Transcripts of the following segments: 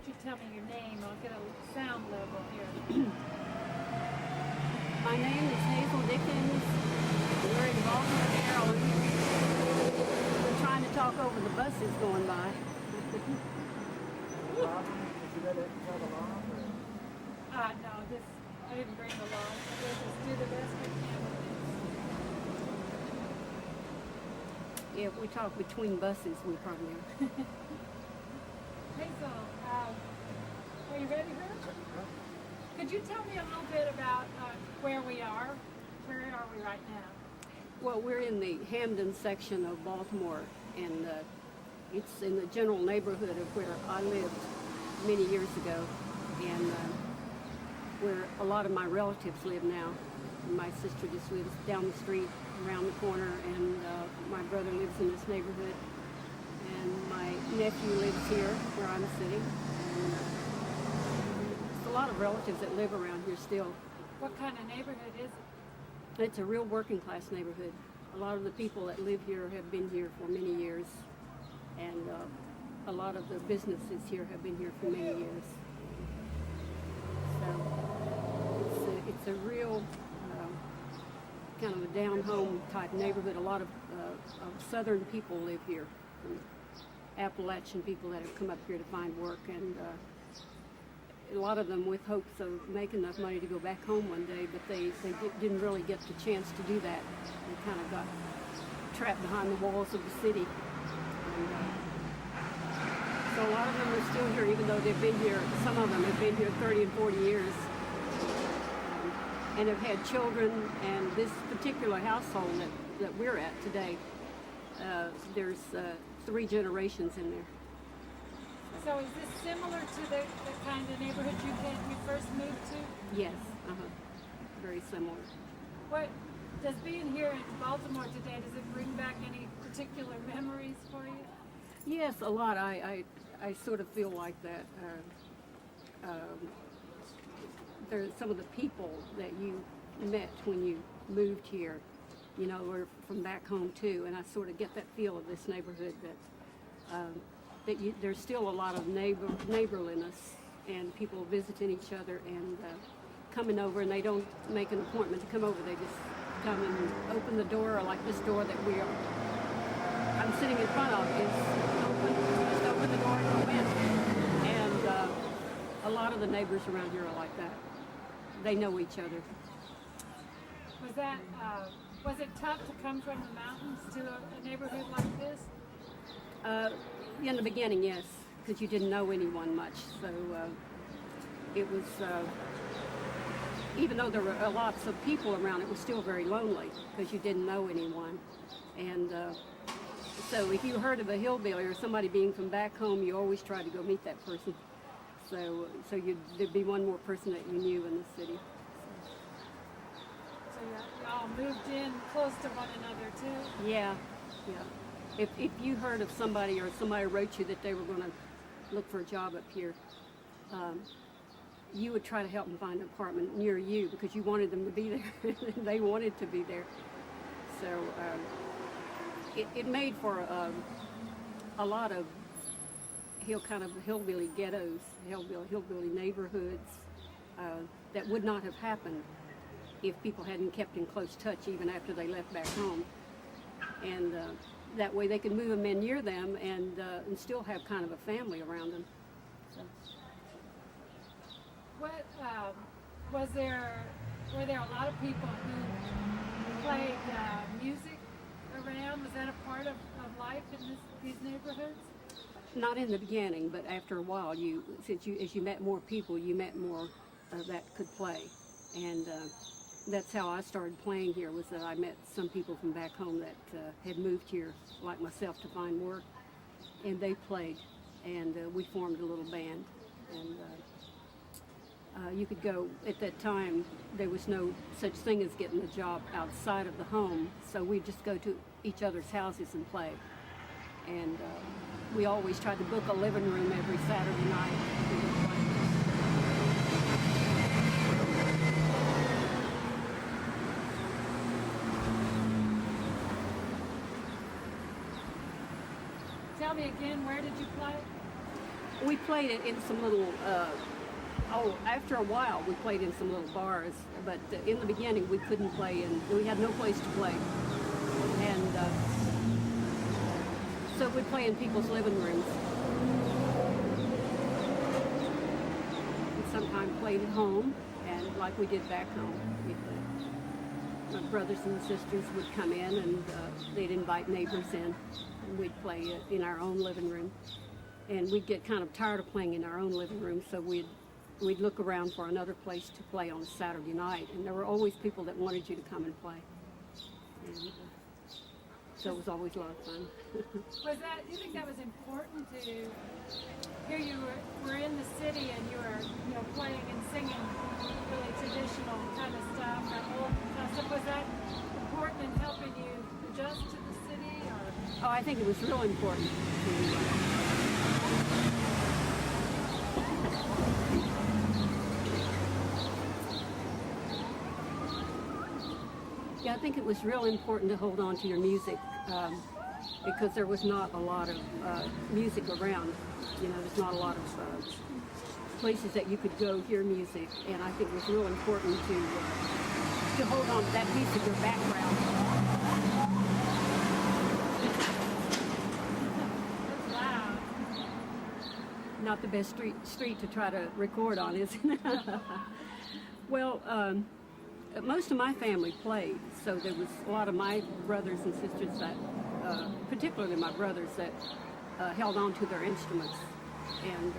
you tell me your name? I'll get a sound level here. My name is Hazel Dickens. We're in Baltimore, Maryland. We're trying to talk over the buses going by. No, I didn't bring the lawn. We'll just do the best we can with Yeah, if we talk between buses, we probably are. Hazel, are you ready, Rich? Could you tell me a little bit about where we are? Where are we right now? Well, we're in the Hamden section of Baltimore, and it's in the general neighborhood of where I lived many years ago, and where a lot of my relatives live now. My sister just lives down the street, around the corner, and my brother lives in this neighborhood, and my nephew lives here where I'm sitting. And, there's a lot of relatives that live around here still. What kind of neighborhood is it? It's a real working class neighborhood. A lot of the people that live here have been here for many years, and a lot of the businesses here have been here for many years. So it's a real kind of a down-home type neighborhood. A lot of southern people live here, Appalachian people that have come up here to find work, and a lot of them with hopes of making enough money to go back home one day, but they didn't really get the chance to do that. They kind of got trapped behind the walls of the city. And, so a lot of them are still here, even though they've been here, some of them have been here 30 and 40 years, and have had children. And this particular household that we're at today, there's 3 generations in there. So is this similar to the kind of neighborhood you first moved to? Yes, very similar. What does being here in Baltimore today, does it bring back any particular memories for you? Yes, a lot. I sort of feel like that. There's some of the people that you met when you moved here, were from back home too, and I sort of get that feel of this neighborhood that there's still a lot of neighborliness and people visiting each other and coming over, and they don't make an appointment to come over. They just come and open the door, like this door that I'm sitting in front of is open. Just open the door and go in. And a lot of the neighbors around here are like that. They know each other. Was it tough to come from the mountains to a neighborhood like this? In the beginning, yes, because you didn't know anyone much. So it was, even though there were lots of people around, it was still very lonely because you didn't know anyone. And so if you heard of a hillbilly or somebody being from back home, you always tried to go meet that person. So there'd be one more person that you knew in the city. So you all moved in close to one another too? Yeah. If you heard of somebody or somebody wrote you that they were going to look for a job up here, you would try to help them find an apartment near you because you wanted them to be there. They wanted to be there. So it made for a lot of hillbilly ghettos, hillbilly neighborhoods that would not have happened if people hadn't kept in close touch even after they left back home. And that way they could move them in near them and still have kind of a family around them. So. What were there a lot of people who played music around? Was that a part of life in these neighborhoods? Not in the beginning, but after a while, as you met more people, you met more that could play, and that's how I started playing here. Was that I met some people from back home that had moved here, like myself, to find work, and they played, and we formed a little band, and you could go. At that time, there was no such thing as getting a job outside of the home, so we'd just go to each other's houses and play, and we always tried to book a living room every Saturday night. Tell me again, where did you play? We played it in some little, after a while we played in some little bars, but in the beginning we couldn't play we had no place to play. And so we'd play in people's living rooms. And sometimes played at home, and like we did back home. My brothers and sisters would come in and they'd invite neighbors in, and we'd play in our own living room. And we'd get kind of tired of playing in our own living room, so we'd look around for another place to play on a Saturday night. And there were always people that wanted you to come and play. And so it was always a lot of fun. Do you think that was important to, here you were in the city and you were, playing and singing really traditional kind of stuff, or old kind of stuff. Was that important in helping you adjust to the city? Or? Oh, I think it was real important to I think it was real important to hold on to your music because there was not a lot of music around. There's not a lot of places that you could go hear music, and I think it was real important to hold on to that piece of your background. That's loud. Not the best street to try to record on, is it? Well, most of my family played, so there was a lot of my brothers and sisters that, particularly my brothers, that held on to their instruments. And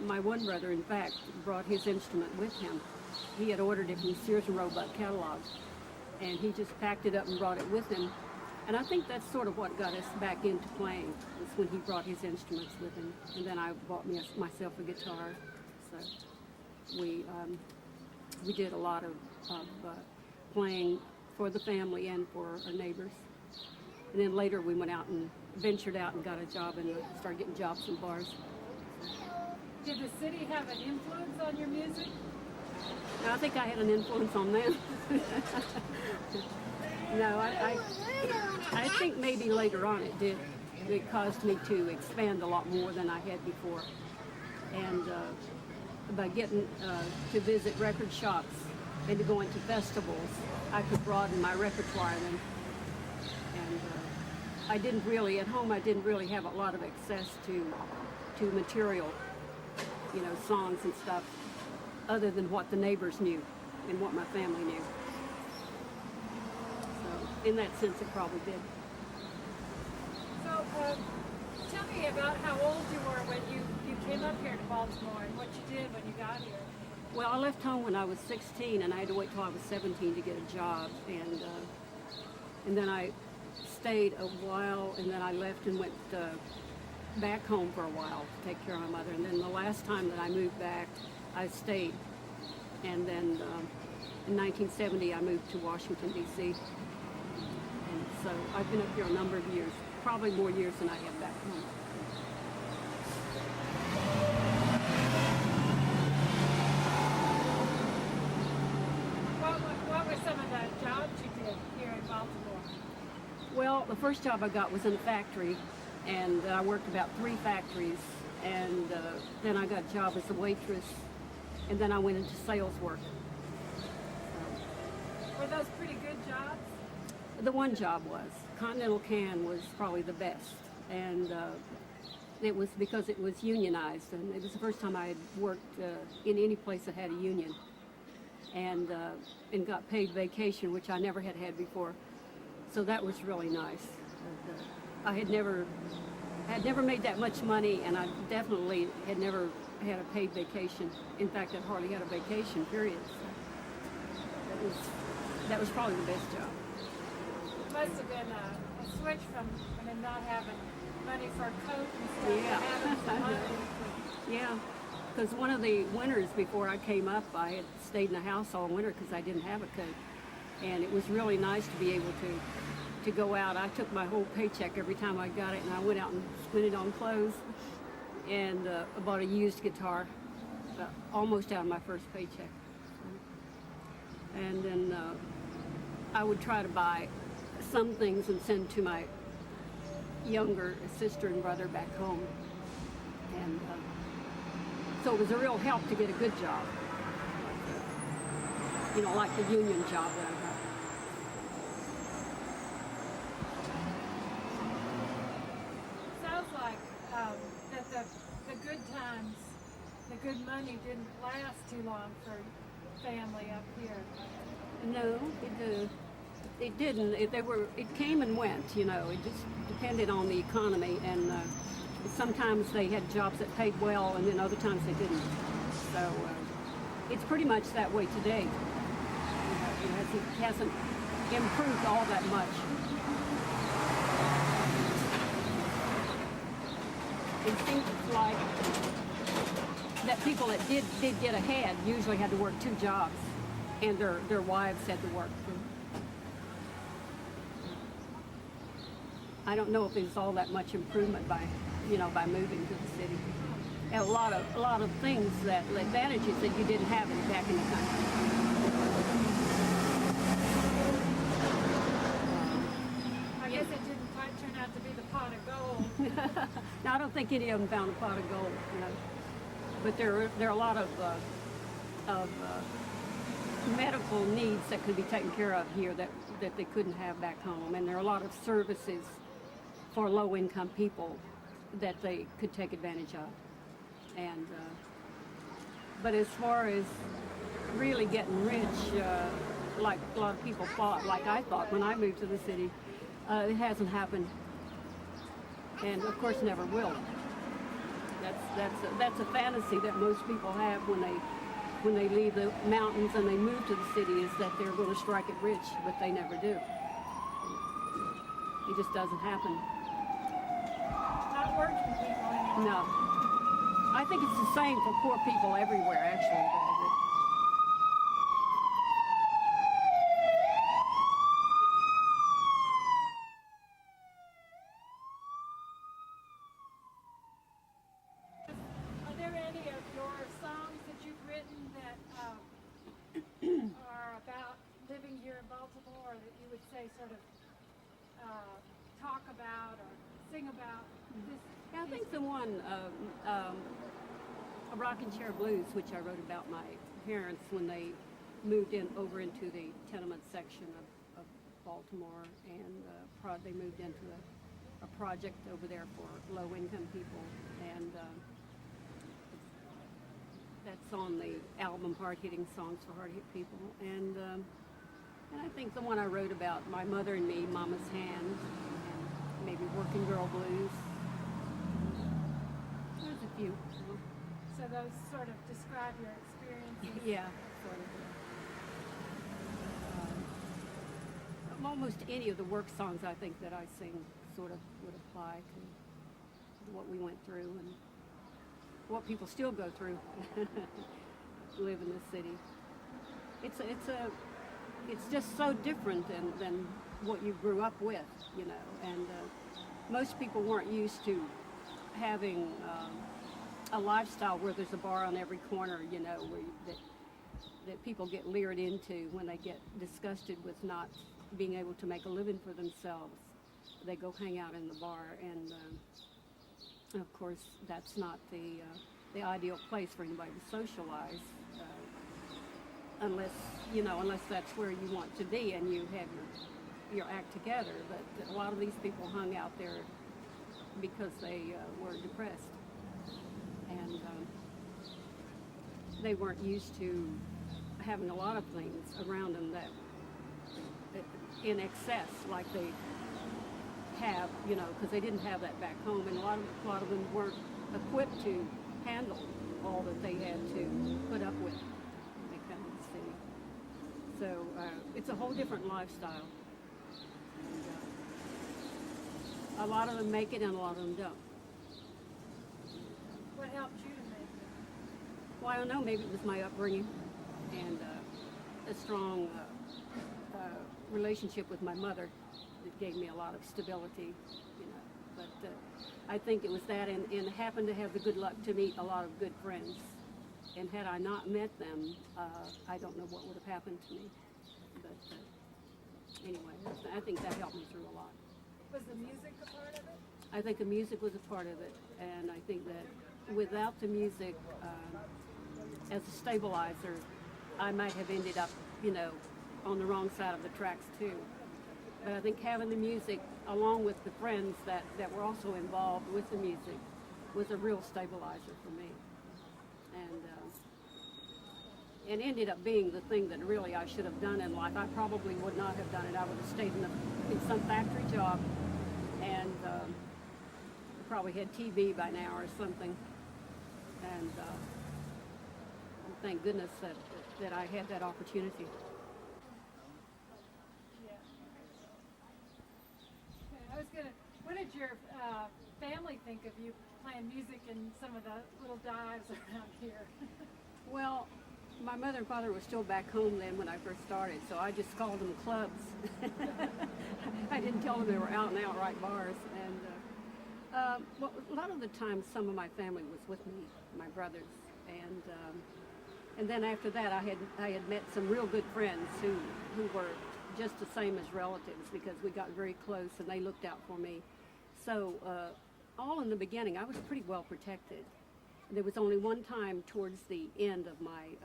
my one brother, in fact, brought his instrument with him. He had ordered it from Sears and Roebuck catalog, and he just packed it up and brought it with him. And I think that's sort of what got us back into playing, was when he brought his instruments with him. And then I bought myself a guitar. So we did a lot of playing for the family and for our neighbors. And then later we went out and ventured out and got a job and started getting jobs in bars. Did the city have an influence on your music? I think I had an influence on them. No, I think maybe later on it did. It caused me to expand a lot more than I had before. And by getting to visit record shops and to go into festivals, I could broaden my repertoire then. And I didn't really, at home, I didn't really have a lot of access to material, songs and stuff, other than what the neighbors knew and what my family knew. So in that sense, it probably did. So tell me about how old you were when you came up here to Baltimore and what you did when you got here. Well, I left home when I was 16, and I had to wait till I was 17 to get a job, and then I stayed a while, and then I left and went back home for a while to take care of my mother. And then the last time that I moved back, I stayed. And then in 1970, I moved to Washington, D.C. And so I've been up here a number of years, probably more years than I have back home. What were some of the jobs you did here in Baltimore? Well, the first job I got was in a factory, and I worked about 3 factories, and then I got a job as a waitress, and then I went into sales work. Were those pretty good jobs? The one job was. Continental Can was probably the best, and it was because it was unionized, and it was the first time I had worked in any place that had a union, and got paid vacation, which I never had before. So that was really nice. I had never made that much money, and I definitely had never had a paid vacation. In fact, I hardly had a vacation, period. So that was probably the best job. It must have been a switch from not having money for a coat and stuff to having some money. Yeah, because one of the winters before I came up, I had stayed in the house all winter because I didn't have a coat. And it was really nice to be able to go out. I took my whole paycheck every time I got it, and I went out and spent it on clothes. And I bought a used guitar, almost out of my first paycheck. And then I would try to buy some things and send to my younger sister and brother back home. And so it was a real help to get a good job. You know, like the union job that I had. Sounds like that the good times, the good money didn't last too long for family up here. No, it didn't. It came and went, you know. It just depended on the economy, and sometimes they had jobs that paid well, and then other times they didn't. So it's pretty much that way today. It hasn't improved all that much. It seems like that people that did get ahead usually had to work 2 jobs, and their wives had to work too. I don't know if there's all that much improvement by moving to the city. And a lot of things advantages that you didn't have back in the country. I guess it didn't quite turn out to be the pot of gold. Now, I don't think any of them found a pot of gold, you know. But there are a lot of medical needs that could be taken care of here that they couldn't have back home, and there are a lot of services for low-income people that they could take advantage of. And but as far as really getting rich, like a lot of people thought, like I thought when I moved to the city, it hasn't happened, and of course never will. That's a fantasy that most people have when they leave the mountains and they move to the city, is that they're going to strike it rich, but they never do. It just doesn't happen. Not working people anymore. No. I think it's the same for poor people everywhere, actually. Are there any of your songs that you've written that are about living here in Baltimore, or that you would say sort of talk about or sing about this? Yeah, I think the one, a Rocking Chair Blues, which I wrote about my parents when they moved over into the tenement section of Baltimore, and they moved into a project over there for low-income people, and that's on the album Hard-Hitting Songs for Hard-Hit People. And I think the one I wrote about my mother and me, Mama's Hand, and maybe Working Girl Blues. There's a few. So those sort of describe your experiences. Yeah, sort of. Almost any of the work songs I think that I sing sort of would apply to what we went through and what people still go through to live in this city. It's just so different than what you grew up with, you know. And most people weren't used to having a lifestyle where there's a bar on every corner, you know, that people get lured into when they get disgusted with not being able to make a living for themselves. They go hang out in the bar, and of course that's not the ideal place for anybody to socialize, unless that's where you want to be and you have your act together. But a lot of these people hung out there because they were depressed, and they weren't used to having a lot of things around them that in excess like they have, you know, because they didn't have that back home, and a lot of them weren't equipped to handle all that they had to put up with when they come to the city. So it's a whole different lifestyle. And, a lot of them make it, and a lot of them don't. What helped you to make it? Well, I don't know. Maybe it was my upbringing and a strong relationship with my mother that gave me a lot of stability, you know. But I think it was that, and happened to have the good luck to meet a lot of good friends. And had I not met them, I don't know what would have happened to me. But anyway, I think that helped me through a lot. Was the music a part of it? I think the music was a part of it, and I think that without the music as a stabilizer, I might have ended up, on the wrong side of the tracks too. But I think having the music, along with the friends that were also involved with the music, was a real stabilizer for me. And ended up being the thing that really I should have done in life. I probably would not have done it. I would have stayed in some factory job and probably had TB by now or something. And thank goodness that I had that opportunity. Yeah. I was gonna. What did your family think of you playing music in some of the little dives around here? Well, my mother and father were still back home then when I first started, so I just called them clubs. I didn't tell them they were out and outright bars. And well, a lot of the time, some of my family was with me, my brothers, and then after that, I had met some real good friends who were just the same as relatives because we got very close and they looked out for me. So all in the beginning, I was pretty well protected. There was only one time towards the end of my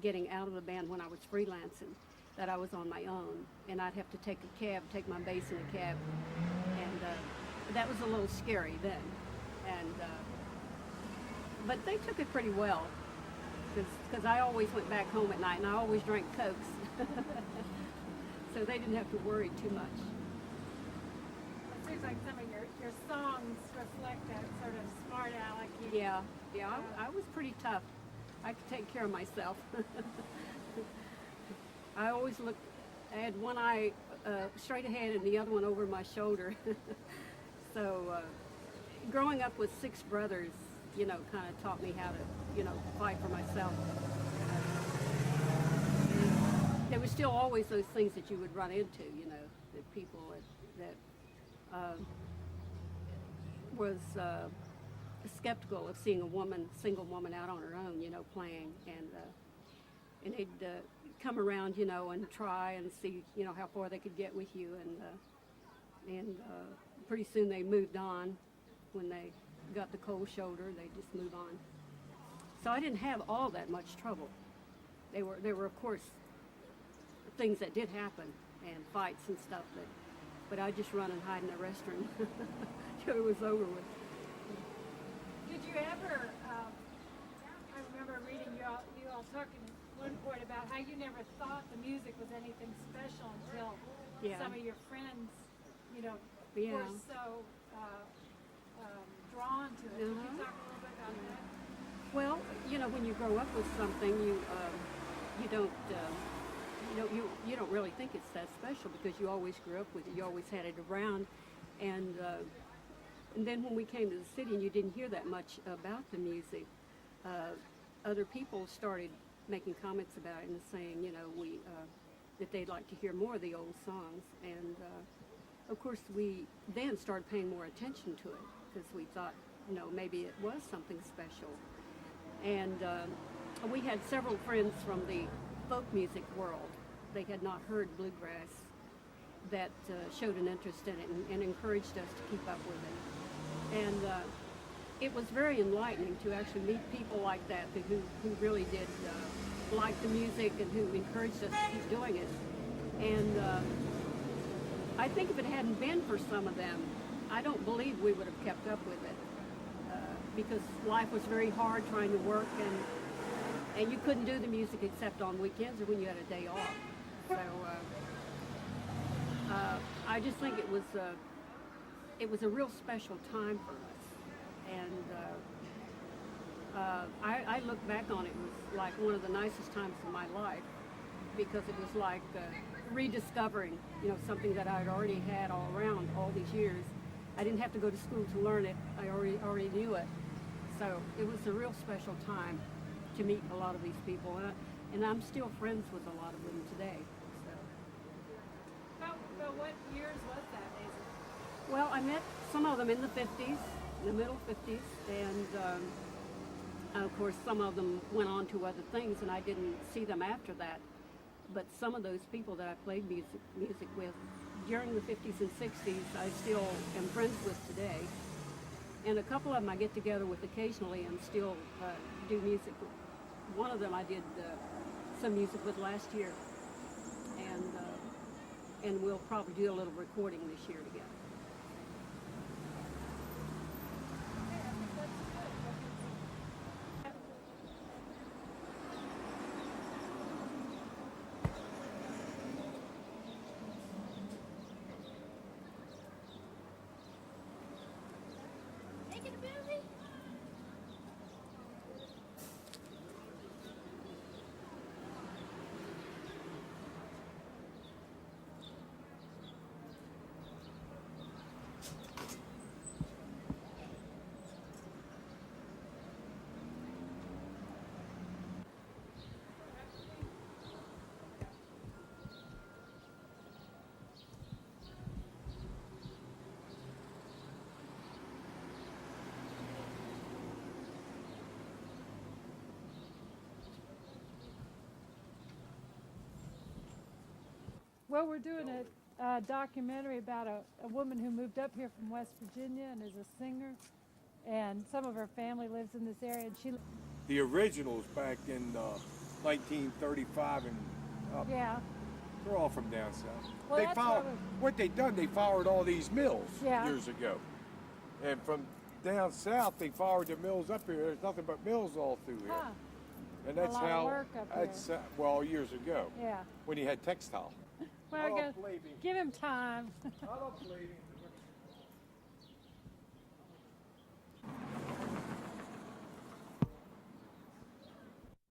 getting out of the band when I was freelancing that I was on my own, and I'd have to take my bass in a cab, and that was a little scary then. And but they took it pretty well because I always went back home at night and I always drank Cokes, so they didn't have to worry too much. It seems like some of your songs reflect that sort of smart alecky. Yeah, I was pretty tough. I could take care of myself. I always looked, I had one eye straight ahead and the other one over my shoulder. So growing up with 6 brothers, kind of taught me how to, fight for myself. There was still always those things that you would run into, the people that was skeptical of seeing a single woman out on her own, playing, and they'd come around, and try and see, how far they could get with you, and pretty soon they moved on. When they got the cold shoulder, they just moved on. So I didn't have all that much trouble. There were of course things that did happen and fights and stuff, but I just run and hide in the restroom till it was over with. Did you ever, I remember reading you all talking at one point about how you never thought the music was anything special until some of your friends, were so drawn to it. Can you talk a little bit about that? Well, when you grow up with something, you don't, you don't really think it's that special because you always grew up with it. You always had it around, and then when we came to the city and you didn't hear that much about the music, other people started making comments about it and saying, that they'd like to hear more of the old songs. And of course, we then started paying more attention to it because we thought, maybe it was something special. And we had several friends from the folk music world. They had not heard bluegrass that showed an interest in it and encouraged us to keep up with it. And it was very enlightening to actually meet people like that who really did like the music and who encouraged us to keep doing it. And I think if it hadn't been for some of them, I don't believe we would have kept up with it because life was very hard trying to work, and you couldn't do the music except on weekends or when you had a day off. So I just think it was a real special time for us, and I look back on it, it was like one of the nicest times of my life because it was like rediscovering, something that I'd already had all around all these years. I didn't have to go to school to learn it. I already knew it. So it was a real special time to meet a lot of these people, and I'm still friends with a lot of them today. So. About what years was that, Hazel? Well, I met some of them in the 50s, in the middle 50s, and of course some of them went on to other things, and I didn't see them after that. But some of those people that I played music with during the 50s and 60s, I still am friends with today. And a couple of them I get together with occasionally and still do music. One of them I did some music with last year, and we'll probably do a little recording this year together. Well, we're doing a documentary about a woman who moved up here from West Virginia and is a singer, and some of her family lives in this area. And she, The originals back in 1935 and up, yeah, they're all from down south. Well, They that's followed what they done. They followed all these mills Yeah. years ago, and from down south they followed the mills up here. There's nothing but mills all through here, huh, and that's lot of how. work up That's well, years ago yeah. when you had textile. Well, I don't believe me. give him time. I don't believe me.